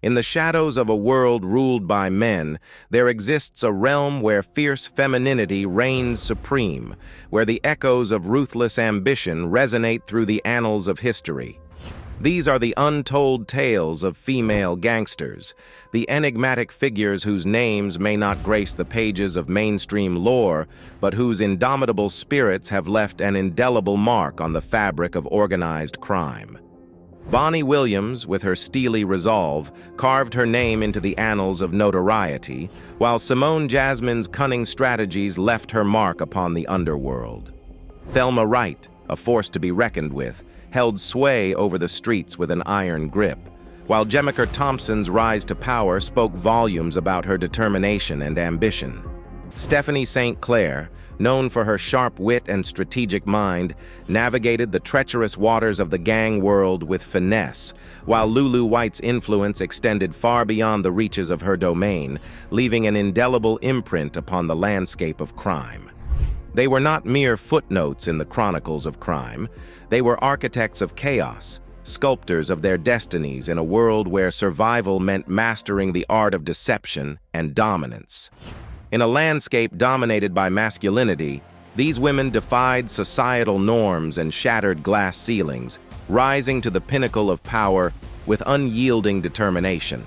In the shadows of a world ruled by men, there exists a realm where fierce femininity reigns supreme, where the echoes of ruthless ambition resonate through the annals of history. These are the untold tales of female gangsters, the enigmatic figures whose names may not grace the pages of mainstream lore, but whose indomitable spirits have left an indelible mark on the fabric of organized crime. Bonnie Williams, with her steely resolve, carved her name into the annals of notoriety, while Simone Jasmine's cunning strategies left her mark upon the underworld. Thelma Wright, a force to be reckoned with, held sway over the streets with an iron grip, while Jemer Thompson's rise to power spoke volumes about her determination and ambition. Stephanie St Clair, known for her sharp wit and strategic mind, navigated the treacherous waters of the gang world with finesse, while Lulu White's influence extended far beyond the reaches of her domain, leaving an indelible imprint upon the landscape of crime. They were not mere footnotes in the chronicles of crime. They were architects of chaos, sculptors of their destinies in a world where survival meant mastering the art of deception and dominance. In a landscape dominated by masculinity, these women defied societal norms and shattered glass ceilings, rising to the pinnacle of power with unyielding determination.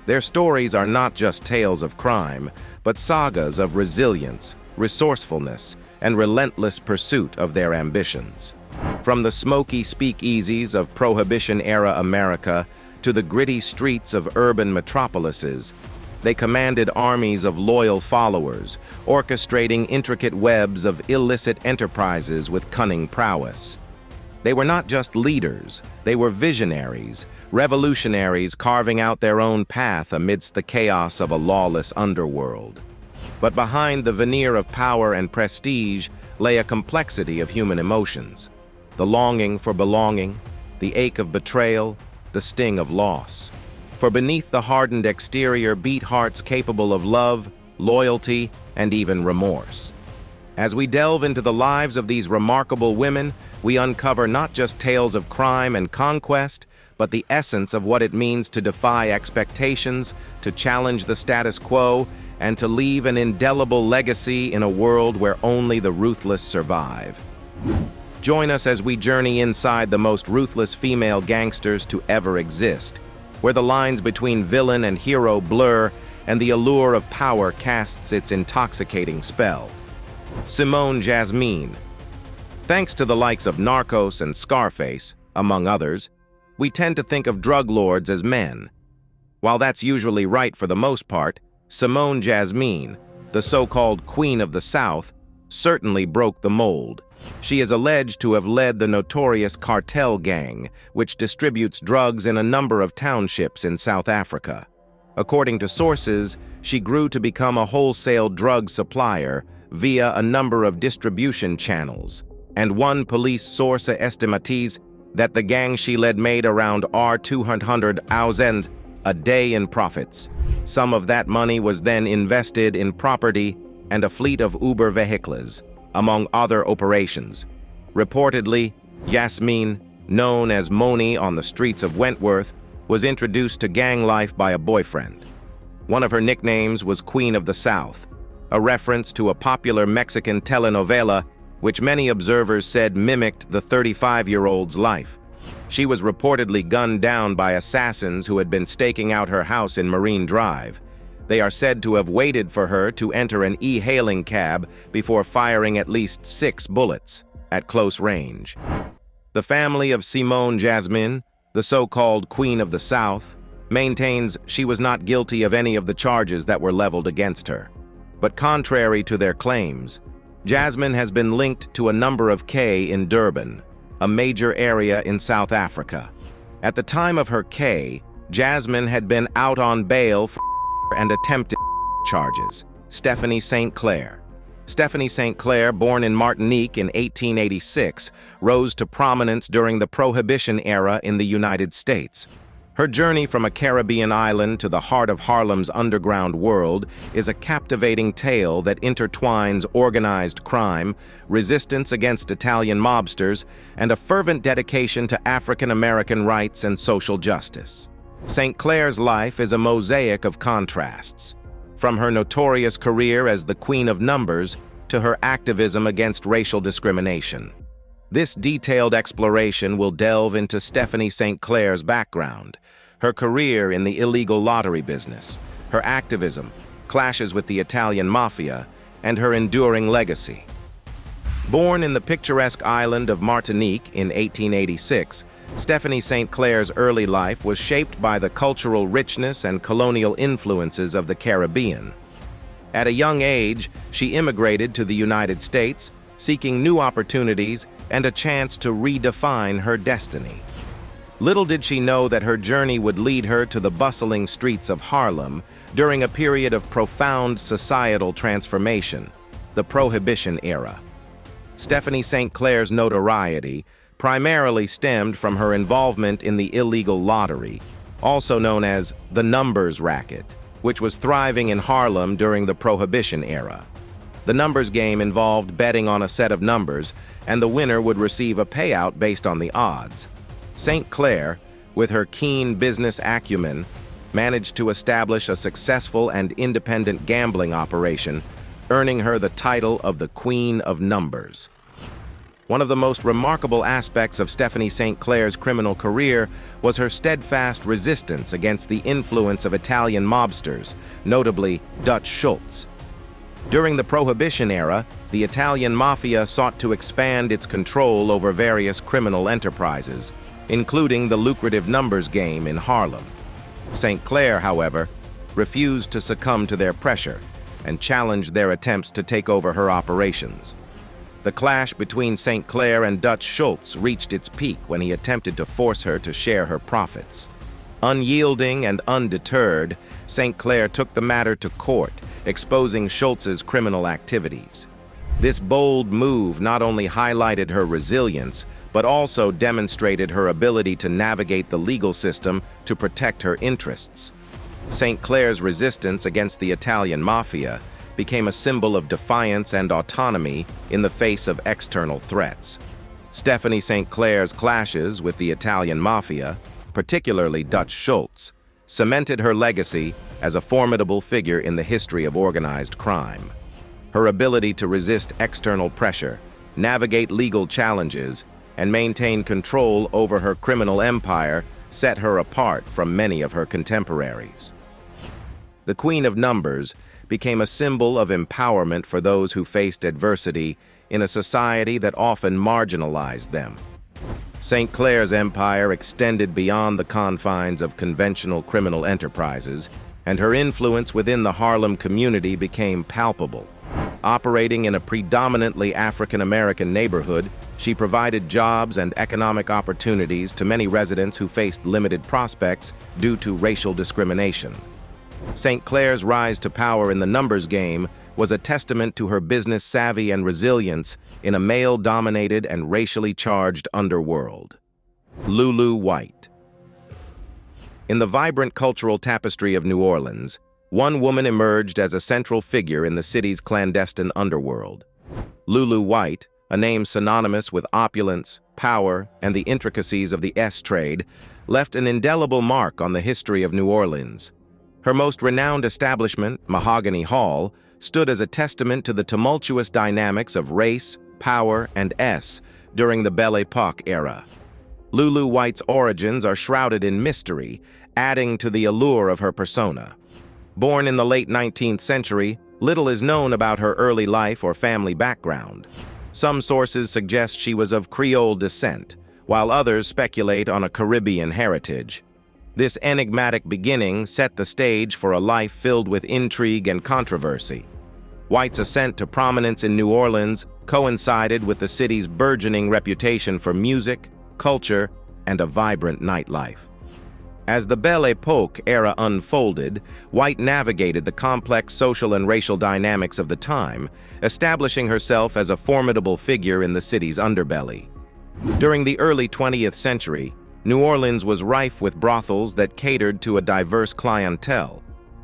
Their stories are not just tales of crime, but sagas of resilience, resourcefulness, and relentless pursuit of their ambitions. From the smoky speakeasies of Prohibition-era America to the gritty streets of urban metropolises, they commanded armies of loyal followers, orchestrating intricate webs of illicit enterprises with cunning prowess. They were not just leaders, they were visionaries, revolutionaries carving out their own path amidst the chaos of a lawless underworld. But behind the veneer of power and prestige lay a complexity of human emotions: the longing for belonging, the ache of betrayal, the sting of loss. For beneath the hardened exterior beat hearts capable of love, loyalty, and even remorse. As we delve into the lives of these remarkable women, we uncover not just tales of crime and conquest, but the essence of what it means to defy expectations, to challenge the status quo, and to leave an indelible legacy in a world where only the ruthless survive. Join us as we journey inside the most ruthless female gangsters to ever exist, where the lines between villain and hero blur and the allure of power casts its intoxicating spell. Simone Jasmine. Thanks to the likes of Narcos and Scarface, among others, we tend to think of drug lords as men. While that's usually right for the most part, Simone Jasmine, the so-called Queen of the South, certainly broke the mold. She is alleged to have led the notorious cartel gang, which distributes drugs in a number of townships in South Africa. According to sources, she grew to become a wholesale drug supplier via a number of distribution channels, and one police source estimates that the gang she led made around R200,000 a day in profits. Some of that money was then invested in property and a fleet of Uber vehicles, among other operations. Reportedly, Jasmine, known as Moni on the streets of Wentworth, was introduced to gang life by a boyfriend. One of her nicknames was Queen of the South, a reference to a popular Mexican telenovela which many observers said mimicked the 35-year-old's life. She was reportedly gunned down by assassins who had been staking out her house in Marine Drive. They are said to have waited for her to enter an e-hailing cab before firing at least 6 bullets at close range. The family of Simone Jasmine, the so-called Queen of the South, maintains she was not guilty of any of the charges that were leveled against her. But contrary to their claims, Jasmine has been linked to a number of K in Durban, a major area in South Africa. At the time of her K, Jasmine had been out on bail for and attempted charges. Stephanie St Clair. Stephanie St Clair, born in Martinique in 1886, rose to prominence during the Prohibition era in the United States. Her journey from a Caribbean island to the heart of Harlem's underground world is a captivating tale that intertwines organized crime, resistance against Italian mobsters, and a fervent dedication to African American rights and social justice. St. Clair's life is a mosaic of contrasts, from her notorious career as the Queen of Numbers to her activism against racial discrimination. This detailed exploration will delve into Stephanie St. Clair's background, her career in the illegal lottery business, her activism, clashes with the Italian Mafia, and her enduring legacy. Born in the picturesque island of Martinique in 1886, Stephanie St. Clair's early life was shaped by the cultural richness and colonial influences of the Caribbean. At a young age, she immigrated to the United States, seeking new opportunities and a chance to redefine her destiny. Little did she know that her journey would lead her to the bustling streets of Harlem during a period of profound societal transformation, the Prohibition era. Stephanie St. Clair's notoriety primarily stemmed from her involvement in the illegal lottery, also known as the numbers racket, which was thriving in Harlem during the Prohibition era. The numbers game involved betting on a set of numbers, and the winner would receive a payout based on the odds. St. Clair, with her keen business acumen, managed to establish a successful and independent gambling operation, earning her the title of the Queen of Numbers. One of the most remarkable aspects of Stephanie St. Clair's criminal career was her steadfast resistance against the influence of Italian mobsters, notably Dutch Schultz. During the Prohibition era, the Italian Mafia sought to expand its control over various criminal enterprises, including the lucrative numbers game in Harlem. St. Clair, however, refused to succumb to their pressure and challenged their attempts to take over her operations. The clash between St. Clair and Dutch Schultz reached its peak when he attempted to force her to share her profits. Unyielding and undeterred, St. Clair took the matter to court, exposing Schultz's criminal activities. This bold move not only highlighted her resilience, but also demonstrated her ability to navigate the legal system to protect her interests. St. Clair's resistance against the Italian Mafia became a symbol of defiance and autonomy in the face of external threats. Stephanie St. Clair's clashes with the Italian Mafia, particularly Dutch Schultz, cemented her legacy as a formidable figure in the history of organized crime. Her ability to resist external pressure, navigate legal challenges, and maintain control over her criminal empire set her apart from many of her contemporaries. The Queen of Numbers became a symbol of empowerment for those who faced adversity in a society that often marginalized them. St. Clair's empire extended beyond the confines of conventional criminal enterprises, and her influence within the Harlem community became palpable. Operating in a predominantly African-American neighborhood, she provided jobs and economic opportunities to many residents who faced limited prospects due to racial discrimination. St. Clair's rise to power in the numbers game was a testament to her business savvy and resilience in a male-dominated and racially charged underworld. Lulu White. In the vibrant cultural tapestry of New Orleans, one woman emerged as a central figure in the city's clandestine underworld. Lulu White, a name synonymous with opulence, power, and the intricacies of the S-trade, left an indelible mark on the history of New Orleans. Her most renowned establishment, Mahogany Hall, stood as a testament to the tumultuous dynamics of race, power, and S during the Belle Epoque era. Lulu White's origins are shrouded in mystery, adding to the allure of her persona. Born in the late 19th century, little is known about her early life or family background. Some sources suggest she was of Creole descent, while others speculate on a Caribbean heritage. This enigmatic beginning set the stage for a life filled with intrigue and controversy. White's ascent to prominence in New Orleans coincided with the city's burgeoning reputation for music, culture, and a vibrant nightlife. As the Belle Epoque era unfolded, White navigated the complex social and racial dynamics of the time, establishing herself as a formidable figure in the city's underbelly. During the early 20th century, New Orleans was rife with brothels that catered to a diverse clientele.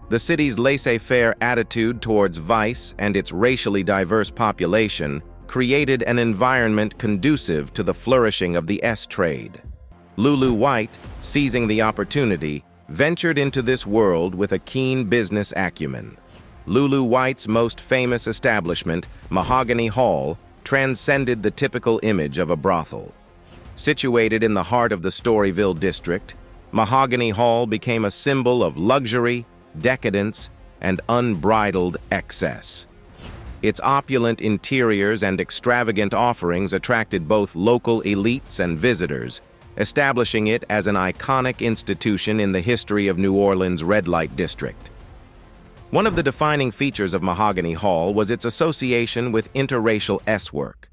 The city's laissez-faire attitude towards vice and its racially diverse population created an environment conducive to the flourishing of the S-trade. Lulu White, seizing the opportunity, ventured into this world with a keen business acumen. Lulu White's most famous establishment, Mahogany Hall, transcended the typical image of a brothel. Situated in the heart of the Storyville district, Mahogany Hall became a symbol of luxury, decadence, and unbridled excess. Its opulent interiors and extravagant offerings attracted both local elites and visitors, establishing it as an iconic institution in the history of New Orleans' red light district. One of the defining features of Mahogany Hall was its association with interracial S-work.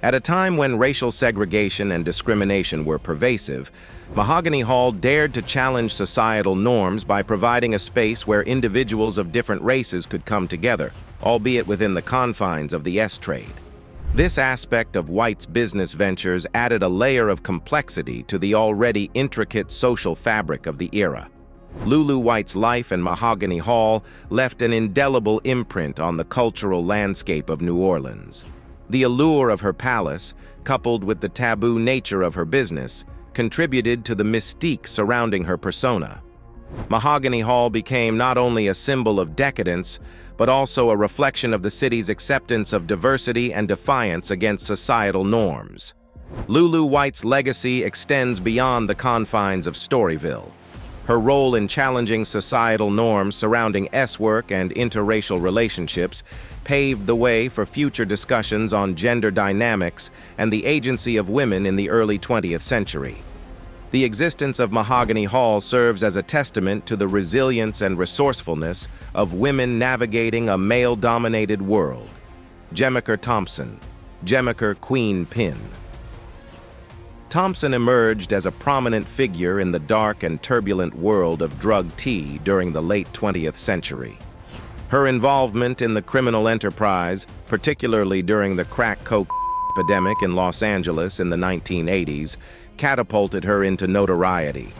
At a time when racial segregation and discrimination were pervasive, Mahogany Hall dared to challenge societal norms by providing a space where individuals of different races could come together, albeit within the confines of the S-trade. This aspect of White's business ventures added a layer of complexity to the already intricate social fabric of the era. Lulu White's life in Mahogany Hall left an indelible imprint on the cultural landscape of New Orleans. The allure of her palace, coupled with the taboo nature of her business, contributed to the mystique surrounding her persona. Mahogany Hall became not only a symbol of decadence, but also a reflection of the city's acceptance of diversity and defiance against societal norms. Lulu White's legacy extends beyond the confines of Storyville. Her role in challenging societal norms surrounding S-work and interracial relationships paved the way for future discussions on gender dynamics and the agency of women in the early 20th century. The existence of Mahogany Hall serves as a testament to the resilience and resourcefulness of women navigating a male-dominated world. Jemer Thompson, Jemer Queen Pin. Thompson emerged as a prominent figure in the dark and turbulent world of drug tea during the late 20th century. Her involvement in the criminal enterprise, particularly during the crack coke epidemic in Los Angeles in the 1980s, catapulted her into notoriety.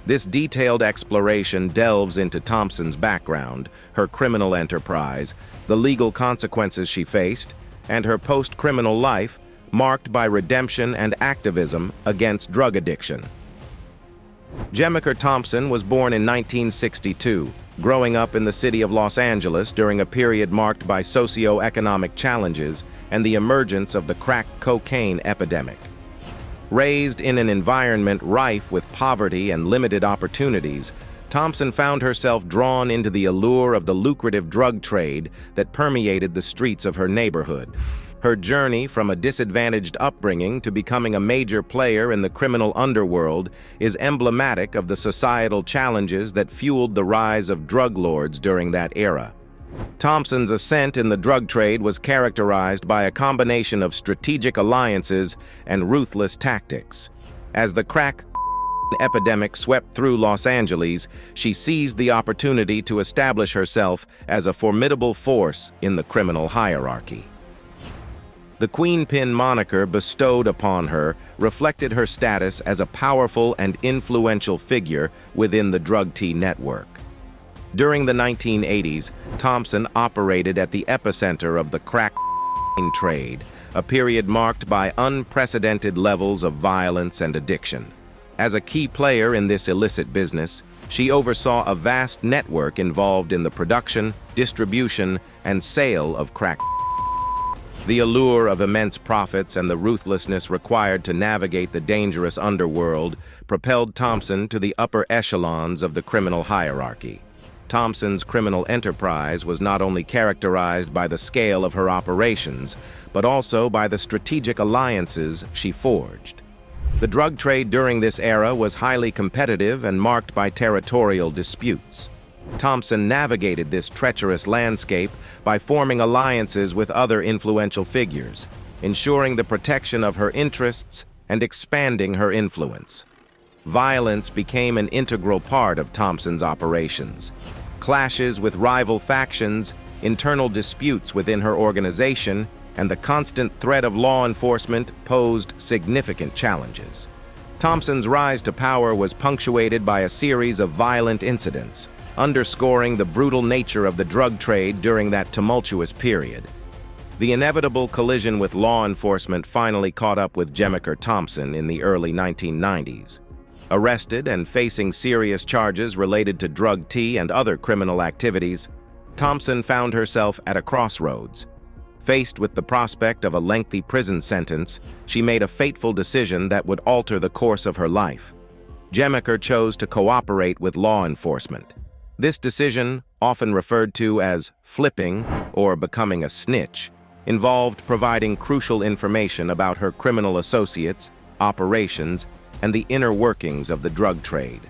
This detailed exploration delves into Thompson's background, her criminal enterprise, the legal consequences she faced, and her post-criminal life, marked by redemption and activism against drug addiction. Jemer Thompson was born in 1962, growing up in the city of Los Angeles during a period marked by socio-economic challenges and the emergence of the crack cocaine epidemic. Raised in an environment rife with poverty and limited opportunities, Thompson found herself drawn into the allure of the lucrative drug trade that permeated the streets of her neighborhood. Her journey from a disadvantaged upbringing to becoming a major player in the criminal underworld is emblematic of the societal challenges that fueled the rise of drug lords during that era. Thompson's ascent in the drug trade was characterized by a combination of strategic alliances and ruthless tactics. As the crack epidemic swept through Los Angeles, she seized the opportunity to establish herself as a formidable force in the criminal hierarchy. The Queen Pin moniker bestowed upon her reflected her status as a powerful and influential figure within the drug tea network. During the 1980s, Thompson operated at the epicenter of the crack trade, a period marked by unprecedented levels of violence and addiction. As a key player in this illicit business, she oversaw a vast network involved in the production, distribution, and sale of crack. The allure of immense profits and the ruthlessness required to navigate the dangerous underworld propelled Thompson to the upper echelons of the criminal hierarchy. Thompson's criminal enterprise was not only characterized by the scale of her operations, but also by the strategic alliances she forged. The drug trade during this era was highly competitive and marked by territorial disputes. Thompson navigated this treacherous landscape by forming alliances with other influential figures, ensuring the protection of her interests and expanding her influence. Violence became an integral part of Thompson's operations. Clashes with rival factions, internal disputes within her organization, and the constant threat of law enforcement posed significant challenges. Thompson's rise to power was punctuated by a series of violent incidents, underscoring the brutal nature of the drug trade during that tumultuous period. The inevitable collision with law enforcement finally caught up with Jemer Thompson in the early 1990s. Arrested and facing serious charges related to drug tea and other criminal activities, Thompson found herself at a crossroads. Faced with the prospect of a lengthy prison sentence, she made a fateful decision that would alter the course of her life. Jemer chose to cooperate with law enforcement. This decision, often referred to as flipping or becoming a snitch, involved providing crucial information about her criminal associates, operations, and the inner workings of the drug trade.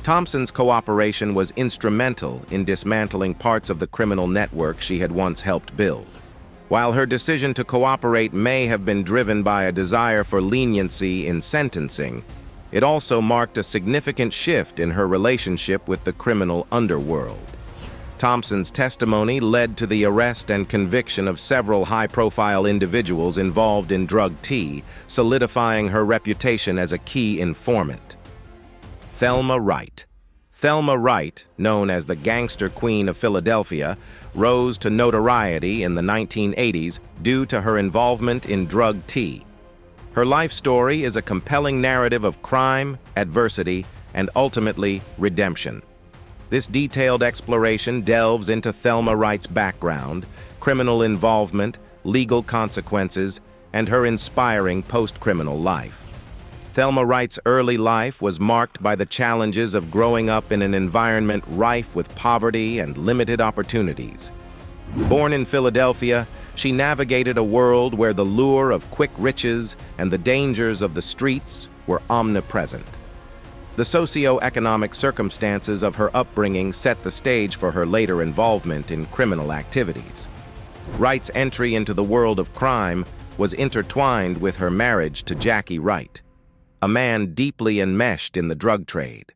Thompson's cooperation was instrumental in dismantling parts of the criminal network she had once helped build. While her decision to cooperate may have been driven by a desire for leniency in sentencing, it also marked a significant shift in her relationship with the criminal underworld. Thompson's testimony led to the arrest and conviction of several high-profile individuals involved in drug tea, solidifying her reputation as a key informant. Thelma Wright. Thelma Wright, known as the Gangster Queen of Philadelphia, rose to notoriety in the 1980s due to her involvement in drug tea. Her life story is a compelling narrative of crime, adversity, and ultimately redemption. This detailed exploration delves into Thelma Wright's background, criminal involvement, legal consequences, and her inspiring post-criminal life. Thelma Wright's early life was marked by the challenges of growing up in an environment rife with poverty and limited opportunities. Born in Philadelphia, she navigated a world where the lure of quick riches and the dangers of the streets were omnipresent. The socio-economic circumstances of her upbringing set the stage for her later involvement in criminal activities. Wright's entry into the world of crime was intertwined with her marriage to Jackie Wright, a man deeply enmeshed in the drug trade.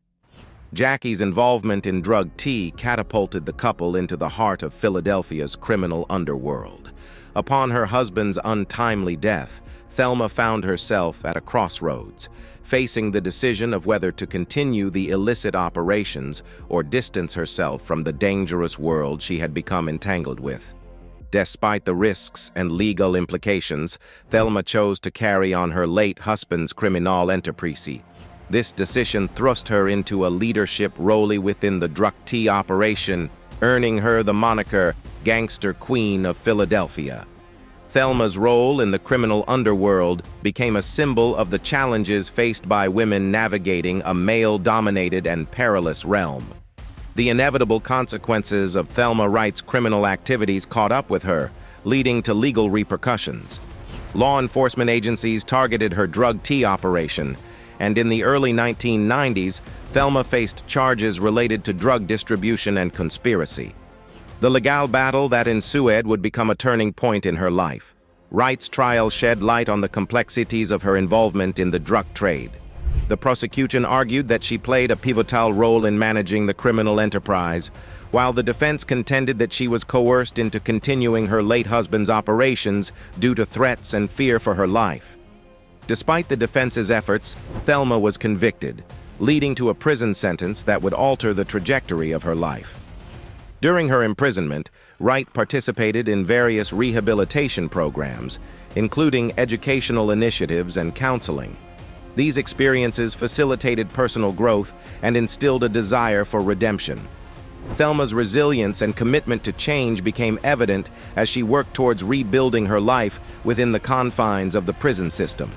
Jackie's involvement in drug tea catapulted the couple into the heart of Philadelphia's criminal underworld. Upon her husband's untimely death, Thelma found herself at a crossroads, facing the decision of whether to continue the illicit operations or distance herself from the dangerous world she had become entangled with. Despite the risks and legal implications, Thelma chose to carry on her late husband's criminal enterprise. This decision thrust her into a leadership role within the drug tea operation, earning her the moniker Gangster Queen of Philadelphia. Thelma's role in the criminal underworld became a symbol of the challenges faced by women navigating a male-dominated and perilous realm. The inevitable consequences of Thelma Wright's criminal activities caught up with her, leading to legal repercussions. Law enforcement agencies targeted her drug tea operation, and in the early 1990s, Thelma faced charges related to drug distribution and conspiracy. The legal battle that ensued would become a turning point in her life. Wright's trial shed light on the complexities of her involvement in the drug trade. The prosecution argued that she played a pivotal role in managing the criminal enterprise, while the defense contended that she was coerced into continuing her late husband's operations due to threats and fear for her life. Despite the defense's efforts, Thelma was convicted, leading to a prison sentence that would alter the trajectory of her life. During her imprisonment, Wright participated in various rehabilitation programs, including educational initiatives and counseling. These experiences facilitated personal growth and instilled a desire for redemption. Thelma's resilience and commitment to change became evident as she worked towards rebuilding her life within the confines of the prison system.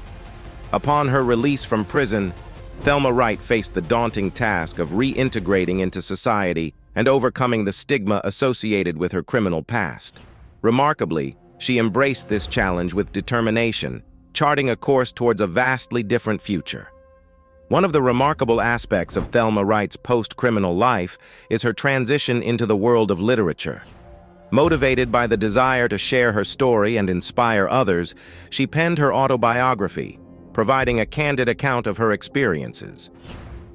Upon her release from prison, Thelma Wright faced the daunting task of reintegrating into society and overcoming the stigma associated with her criminal past. Remarkably, she embraced this challenge with determination, charting a course towards a vastly different future. One of the remarkable aspects of Thelma Wright's post-criminal life is her transition into the world of literature. Motivated by the desire to share her story and inspire others, she penned her autobiography, providing a candid account of her experiences.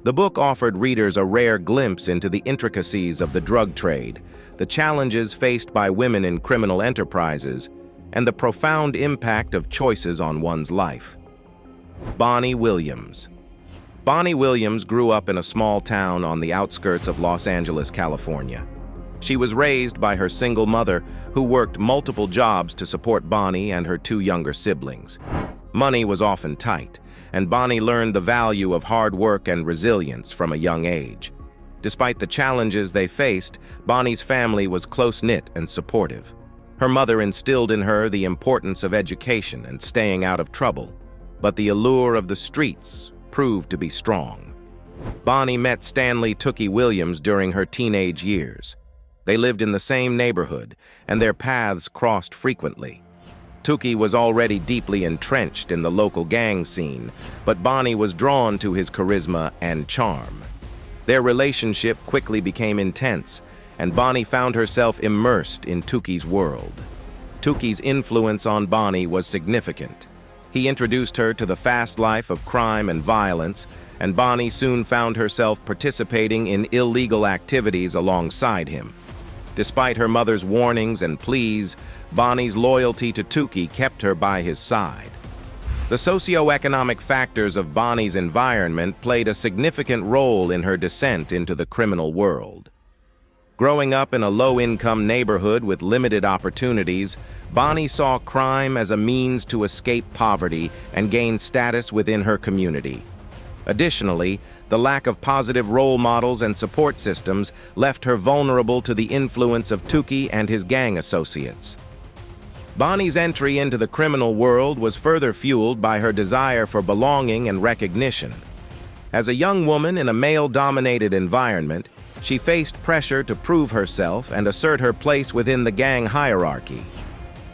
The book offered readers a rare glimpse into the intricacies of the drug trade, the challenges faced by women in criminal enterprises, and the profound impact of choices on one's life. Bonnie Williams. Bonnie Williams grew up in a small town on the outskirts of Los Angeles, California. She was raised by her single mother, who worked multiple jobs to support Bonnie and her two younger siblings. Money was often tight, and Bonnie learned the value of hard work and resilience from a young age. Despite the challenges they faced, Bonnie's family was close-knit and supportive. Her mother instilled in her the importance of education and staying out of trouble, but the allure of the streets proved to be strong. Bonnie met Stanley "Tookie" Williams during her teenage years. They lived in the same neighborhood, and their paths crossed frequently. Tookie was already deeply entrenched in the local gang scene, but Bonnie was drawn to his charisma and charm. Their relationship quickly became intense, and Bonnie found herself immersed in Tookie's world. Tookie's influence on Bonnie was significant. He introduced her to the fast life of crime and violence, and Bonnie soon found herself participating in illegal activities alongside him. Despite her mother's warnings and pleas, Bonnie's loyalty to Tookie kept her by his side. The socio-economic factors of Bonnie's environment played a significant role in her descent into the criminal world. Growing up in a low-income neighborhood with limited opportunities, Bonnie saw crime as a means to escape poverty and gain status within her community. Additionally, the lack of positive role models and support systems left her vulnerable to the influence of Tookie and his gang associates. Bonnie's entry into the criminal world was further fueled by her desire for belonging and recognition. As a young woman in a male-dominated environment, she faced pressure to prove herself and assert her place within the gang hierarchy.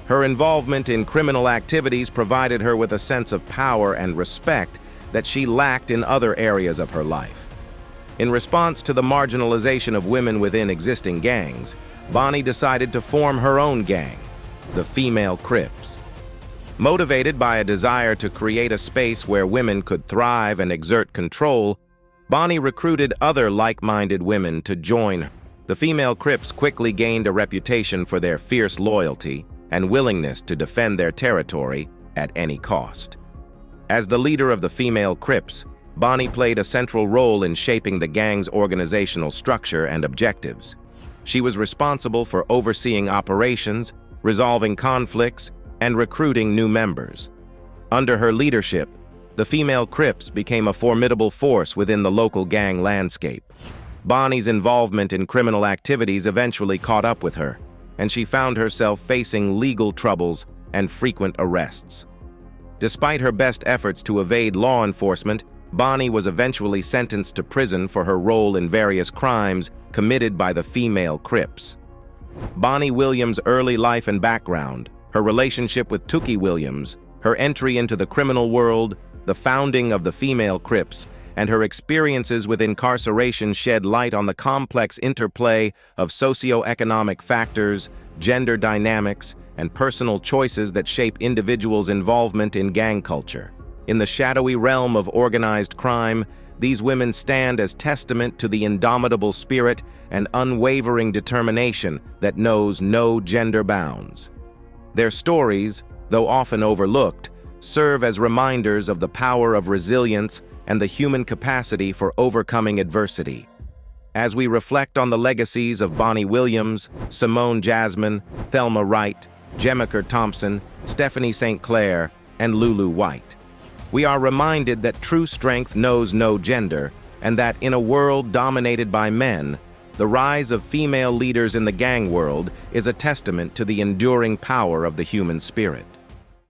Her involvement in criminal activities provided her with a sense of power and respect that she lacked in other areas of her life. In response to the marginalization of women within existing gangs, Bonnie decided to form her own gang, the Female Crips. Motivated by a desire to create a space where women could thrive and exert control, Bonnie recruited other like-minded women to join her. The Female Crips quickly gained a reputation for their fierce loyalty and willingness to defend their territory at any cost. As the leader of the Female Crips, Bonnie played a central role in shaping the gang's organizational structure and objectives. She was responsible for overseeing operations, resolving conflicts, and recruiting new members. Under her leadership, the Female Crips became a formidable force within the local gang landscape. Bonnie's involvement in criminal activities eventually caught up with her, and she found herself facing legal troubles and frequent arrests. Despite her best efforts to evade law enforcement, Bonnie was eventually sentenced to prison for her role in various crimes committed by the Female Crips. Bonnie Williams' early life and background, her relationship with Tookie Williams, her entry into the criminal world, the founding of the Female Crips, and her experiences with incarceration shed light on the complex interplay of socio-economic factors, gender dynamics, and personal choices that shape individuals' involvement in gang culture. In the shadowy realm of organized crime, these women stand as testament to the indomitable spirit and unwavering determination that knows no gender bounds. Their stories, though often overlooked, serve as reminders of the power of resilience and the human capacity for overcoming adversity. As we reflect on the legacies of Bonnie Williams, Simone Jasmine, Thelma Wright, Jemer Thompson, Stephanie St Clair, and Lulu White, we are reminded that true strength knows no gender, and that in a world dominated by men, the rise of female leaders in the gang world is a testament to the enduring power of the human spirit.